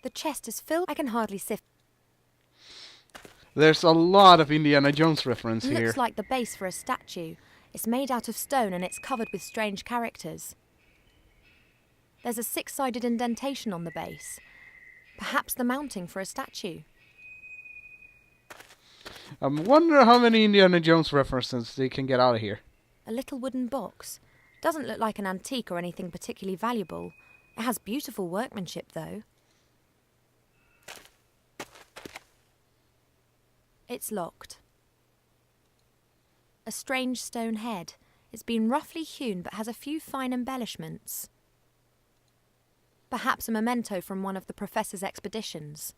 The chest is filled. I can hardly sift. There's a lot of Indiana Jones reference here. Looks like the base for a statue. It's made out of stone and it's covered with strange characters. There's a 6-sided indentation on the base. Perhaps the mounting for a statue. I wonder how many Indiana Jones references they can get out of here. A little wooden box. Doesn't look like an antique or anything particularly valuable. It has beautiful workmanship, though. It's locked. A strange stone head. It's been roughly hewn but has a few fine embellishments. Perhaps a memento from one of the professor's expeditions.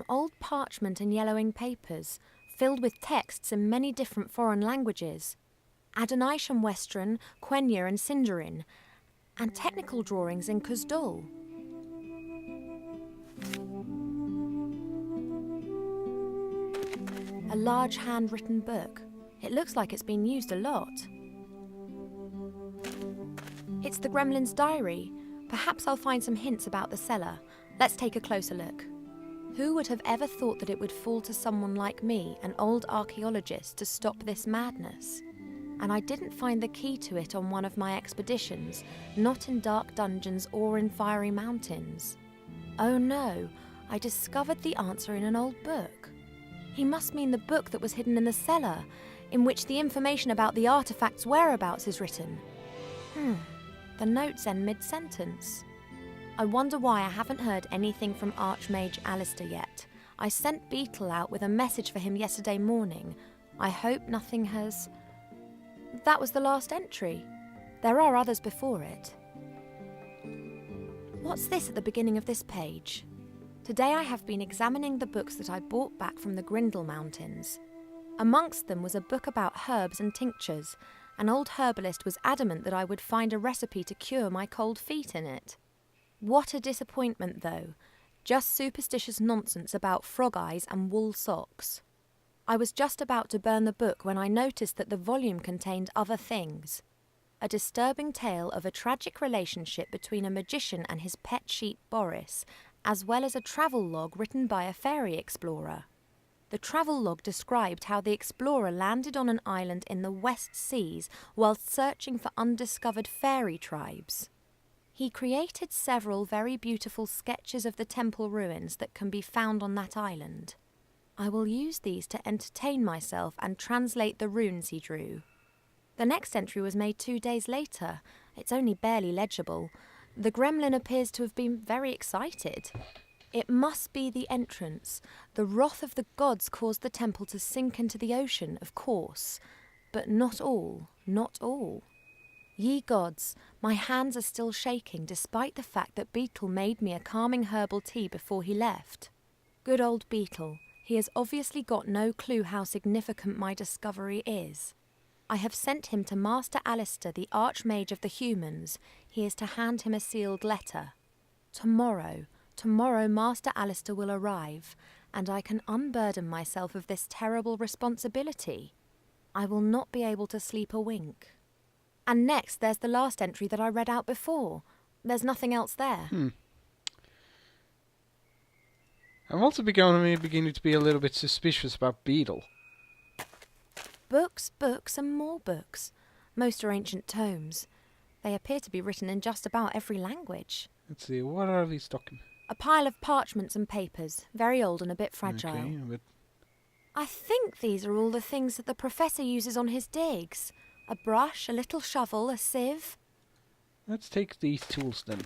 Old parchment and yellowing papers, filled with texts in many different foreign languages. Adonisham Western, Quenya and Sindarin, and technical drawings in Kuzdul. A large handwritten book. It looks like it's been used a lot. It's the Gremlin's diary. Perhaps I'll find some hints about the cellar. Let's take a closer look. Who would have ever thought that it would fall to someone like me, an old archaeologist, to stop this madness? And I didn't find the key to it on one of my expeditions, not in dark dungeons or in fiery mountains. Oh no, I discovered the answer in an old book. He must mean the book that was hidden in the cellar, in which the information about the artifact's whereabouts is written. The notes end mid-sentence. I wonder why I haven't heard anything from Archmage Alistair yet. I sent Beetle out with a message for him yesterday morning. I hope nothing has... That was the last entry. There are others before it. What's this at the beginning of this page? Today I have been examining the books that I brought back from the Grindle Mountains. Amongst them was a book about herbs and tinctures. An old herbalist was adamant that I would find a recipe to cure my cold feet in it. What a disappointment, though. Just superstitious nonsense about frog eyes and wool socks. I was just about to burn the book when I noticed that the volume contained other things. A disturbing tale of a tragic relationship between a magician and his pet sheep Boris, as well as a travel log written by a fairy explorer. The travel log described how the explorer landed on an island in the West Seas whilst searching for undiscovered fairy tribes. He created several very beautiful sketches of the temple ruins that can be found on that island. I will use these to entertain myself and translate the runes he drew. The next entry was made 2 days later. It's only barely legible. The gremlin appears to have been very excited. It must be the entrance. The wrath of the gods caused the temple to sink into the ocean, of course. But not all, not all. Ye gods, my hands are still shaking despite the fact that Beetle made me a calming herbal tea before he left. Good old Beetle, he has obviously got no clue how significant my discovery is. I have sent him to Master Alistair, the Archmage of the Humans. He is to hand him a sealed letter. Tomorrow Master Alistair will arrive, and I can unburden myself of this terrible responsibility. I will not be able to sleep a wink. And next, there's the last entry that I read out before. There's nothing else there. I'm also beginning to be a little bit suspicious about Beetle. Books, books, and more books. Most are ancient tomes. They appear to be written in just about every language. Let's see, what are these documents? A pile of parchments and papers, very old and a bit fragile. Okay, but I think these are all the things that the professor uses on his digs. A brush, a little shovel, a sieve. let's take these tools then.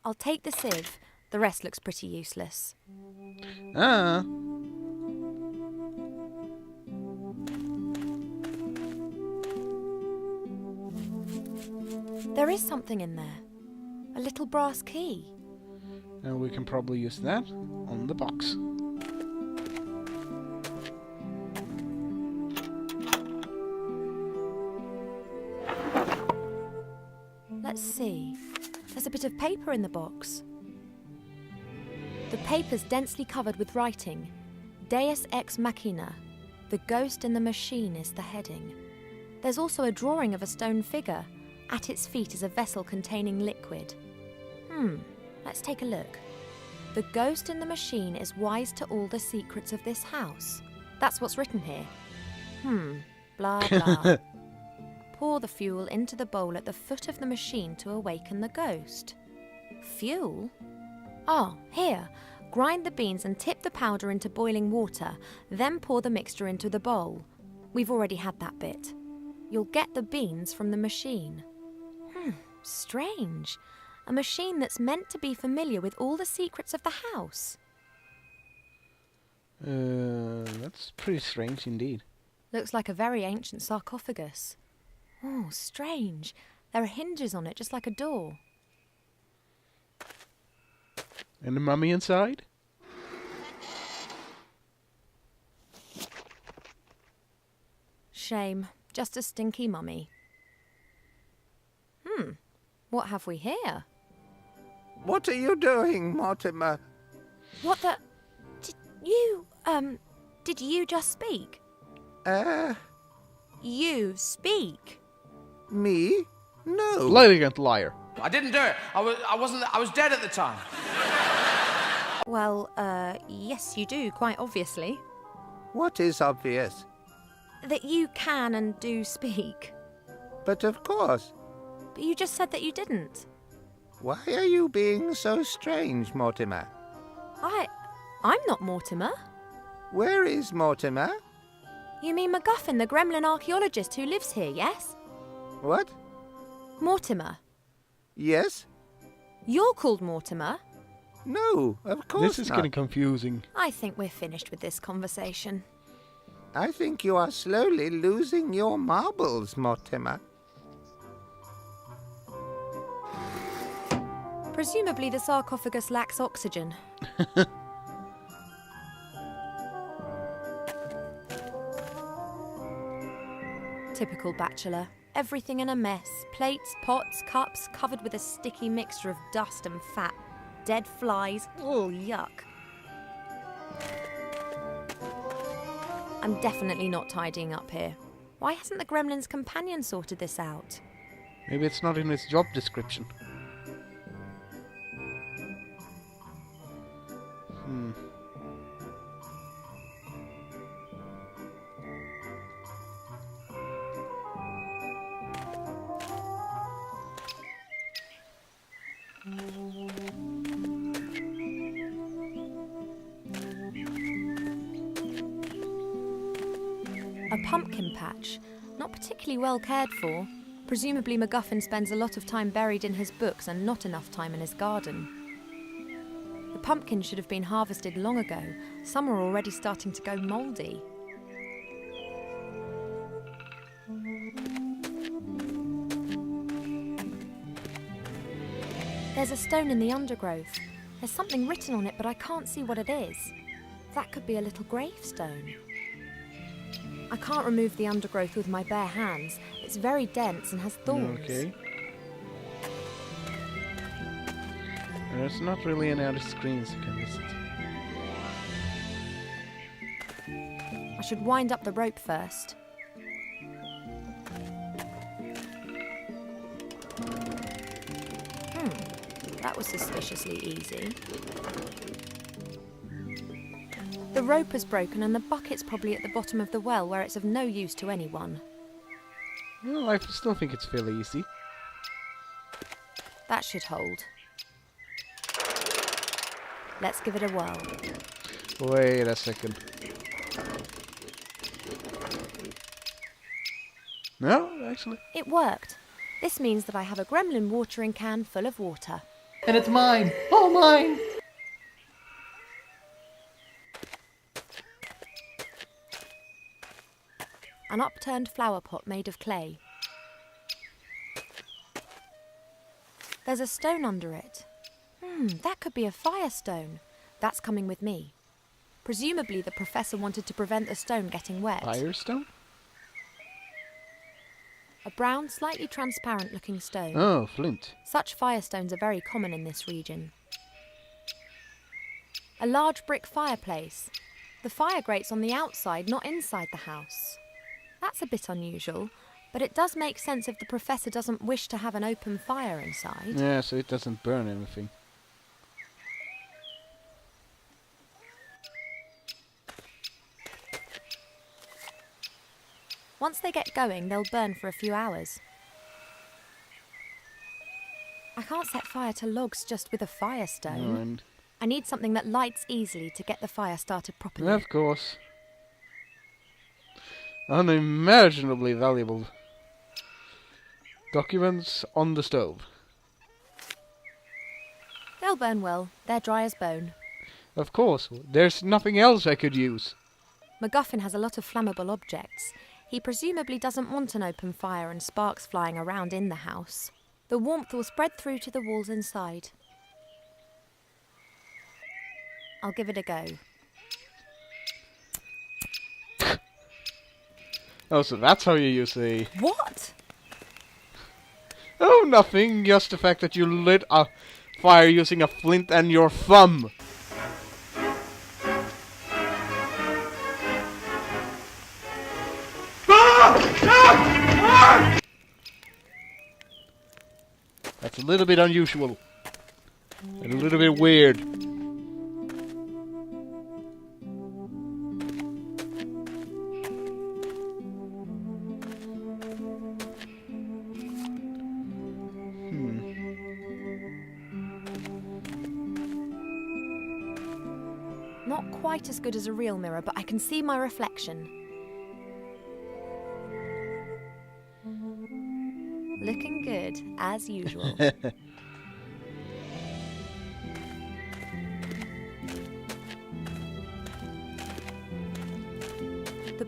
I'll take the sieve. The rest looks pretty useless. Ah. There is something in there. A little brass key. And we can probably use that on the box. Let's see. There's a bit of paper in the box. The paper's densely covered with writing. Deus ex machina. The ghost in the machine is the heading. There's also a drawing of a stone figure. At its feet is a vessel containing liquid. Let's take a look. The ghost in the machine is wise to all the secrets of this house. That's what's written here. Blah, blah. Pour the fuel into the bowl at the foot of the machine to awaken the ghost. Fuel? Oh, here. Grind the beans and tip the powder into boiling water, then pour the mixture into the bowl. We've already had that bit. You'll get the beans from the machine. Strange. A machine that's meant to be familiar with all the secrets of the house. That's pretty strange indeed. Looks like a very ancient sarcophagus. Oh, strange. There are hinges on it, just like a door. And the mummy inside? Shame. Just a stinky mummy. What have we here? What are you doing, Mortimer? What the... Did you just speak? You speak? Me? No. Flagrant liar. I didn't do it. I was dead at the time. Well, yes you do, quite obviously. What is obvious? That you can and do speak. But of course. But you just said that you didn't. Why are you being so strange, Mortimer? I'm not Mortimer. Where is Mortimer? You mean MacGuffin, the gremlin archaeologist who lives here, yes? What? Mortimer. Yes? You're called Mortimer? No, of course This is not. getting confusing. I think we're finished with this conversation. I think you are slowly losing your marbles, Mortimer. Presumably the sarcophagus lacks oxygen. Typical bachelor. Everything in a mess. Plates, pots, cups, covered with a sticky mixture of dust and fat. Dead flies. Oh, yuck. I'm definitely not tidying up here. Why hasn't the gremlin's companion sorted this out? Maybe it's not in his job description. A pumpkin patch. Not particularly well cared for. Presumably MacGuffin spends a lot of time buried in his books and not enough time in his garden. The pumpkins should have been harvested long ago. Some are already starting to go mouldy. There's a stone in the undergrowth. There's something written on it, but I can't see what it is. That could be a little gravestone. I can't remove the undergrowth with my bare hands. It's very dense and has thorns. Okay. There's not really any other screens you can visit. I should wind up the rope first. That was suspiciously easy. The rope is broken and the bucket's probably at the bottom of the well where it's of no use to anyone. Well, I still think it's fairly easy. That should hold. Let's give it a whirl. Wait a second. No, actually. It worked. This means that I have a gremlin watering can full of water. And it's mine! All mine! An upturned flower pot made of clay. There's a stone under it. That could be a firestone. That's coming with me. Presumably the professor wanted to prevent the stone getting wet. Firestone? A brown, slightly transparent looking stone. Oh, flint. Such firestones are very common in this region. A large brick fireplace. The fire grates on the outside, not inside the house. That's a bit unusual. But it does make sense if the professor doesn't wish to have an open fire inside. Yeah, so it doesn't burn anything. Once they get going, they'll burn for a few hours. I can't set fire to logs just with a firestone. And I need something that lights easily to get the fire started properly. of course, unimaginably valuable documents on the stove. They'll burn well. They're dry as bone. Of course, there's nothing else I could use. MacGuffin has a lot of flammable objects. He presumably doesn't want an open fire and sparks flying around in the house. The warmth will spread through to the walls inside. I'll give it a go. Oh, so that's how you use the... What? Oh, nothing. Just the fact that you lit a fire using a flint and your thumb. That's a little bit unusual. And a little bit weird. Not quite as good as a real mirror, but I can see my reflection. Looking good, as usual. The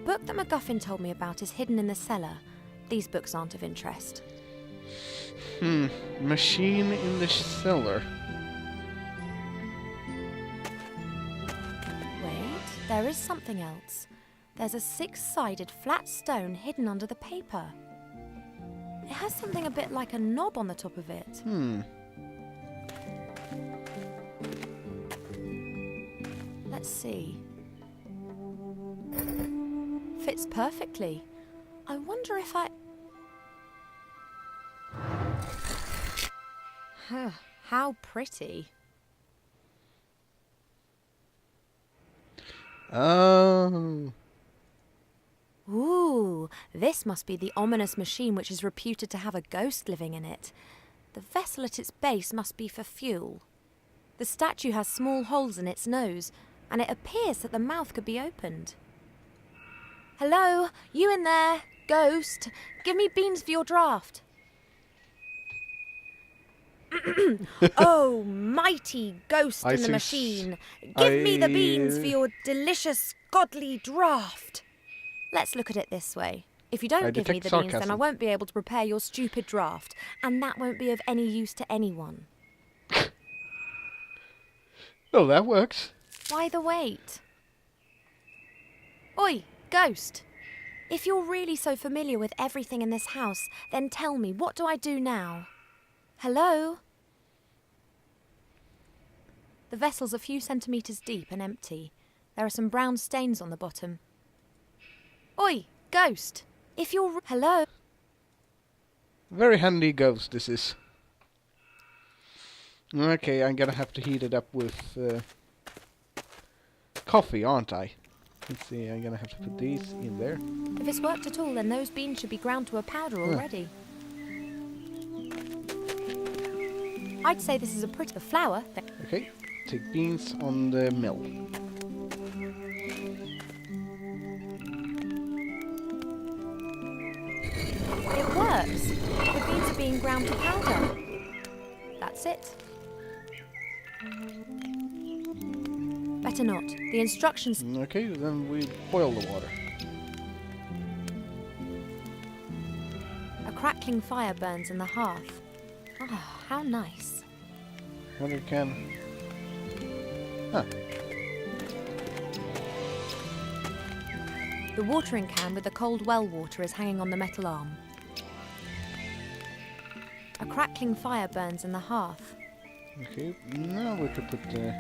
book that MacGuffin told me about is hidden in the cellar. These books aren't of interest. Machine in the cellar. Wait, there is something else. There's a six-sided flat stone hidden under the paper. It has something a bit like a knob on the top of it. Let's see. Fits perfectly. I wonder if I... How pretty. Oh. Ooh, this must be the ominous machine which is reputed to have a ghost living in it. The vessel at its base must be for fuel. The statue has small holes in its nose, and it appears that the mouth could be opened. Hello, you in there? Ghost, give me beans for your draft. Oh, mighty ghost in the machine, give me the beans for your delicious, godly draft. Let's look at it this way. If you don't give me the beans, then I won't be able to prepare your stupid draft, and that won't be of any use to anyone. Well, that works. Why the wait? Oi, ghost. If you're really so familiar with everything in this house, then tell me, what do I do now? Hello? The vessel's a few centimetres deep and empty. There are some brown stains on the bottom. Oi, ghost! If you're... Hello? Very handy ghost, this is. Okay, I'm gonna have to heat it up with coffee, aren't I? Let's see, I'm gonna have to put these in there. If it's worked at all, then those beans should be ground to a powder already. I'd say this is a pretty flour. Okay, take beans on the mill. It works. The beans are being ground to powder. That's it. Better not. The instructions... Okay, then we boil the water. A crackling fire burns in the hearth. Oh, how nice. Water can... Huh. The watering can with the cold well water is hanging on the metal arm. A crackling fire burns in the hearth. Okay, now we could put the